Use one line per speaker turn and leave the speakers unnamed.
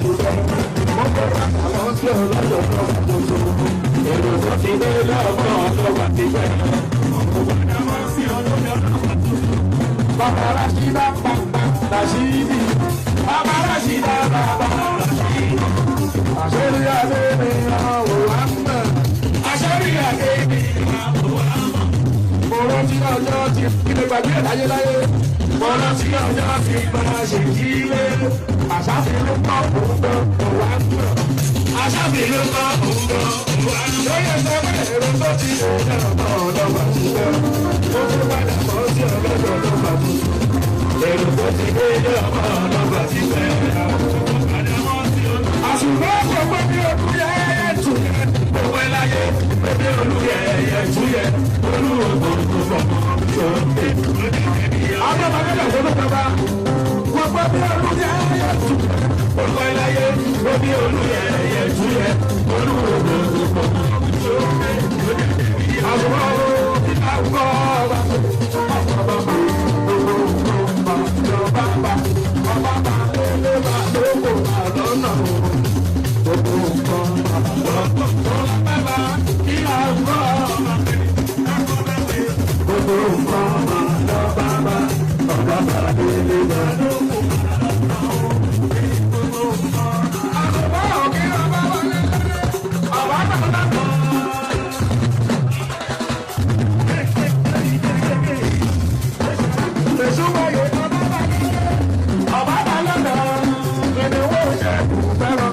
ti fẹ́. Wọ́n fẹ́ àwọn tí ọlọ́dọ̀ tó wà tuntun. Èrò tó ti dé lọ́gbọ̀n tó wà ti fẹ́. Bàbá Rashida bàbá Rashidi. Bàbá Rashida bàbá Rashidi. Àṣírí adé mi àwọn àmọ́. Àṣírí adé mi àwọn àmọ́. Mo rántí ọjọ́ tí ilé gbàgbé láyéláyé. Mo rántí ọjọ́ tí máa ṣe jílé. Àṣàfihàn kọ́ òǹdó òwò àmọ́. Àṣàfihàn kọ́ òǹdó òwò àmọ́. Lóye sọ pé èrò tó ti ṣe ẹ̀rọ ọlọ́wà ti fẹ́. Mo tún padà bọ́ sí ọlọ́dọ̀ ọlọ́wà tuntun. Èrò tó ti dé ilé ọmọ ọlọ́wà ti fẹ́. Àṣùgbọ́n gbogbo bí olúyẹ ẹ̀tù yẹ. Gbogbo ẹláyé pẹ̀lú olúyẹ ẹ̀tù yẹ. Olúwo gbogbo tó ń dé. Ọjọ́ bàbá náà wọlé bàbá. Gbogbo bí olúyẹ ẹ̀tù yẹ. Gbogbo ẹláyé pẹ̀lú olúyẹ ẹ̀tù yẹ. Olúwo gbogbo tó ń dé. Àṣùgbọ́n ìta gbọ́ ọba. Better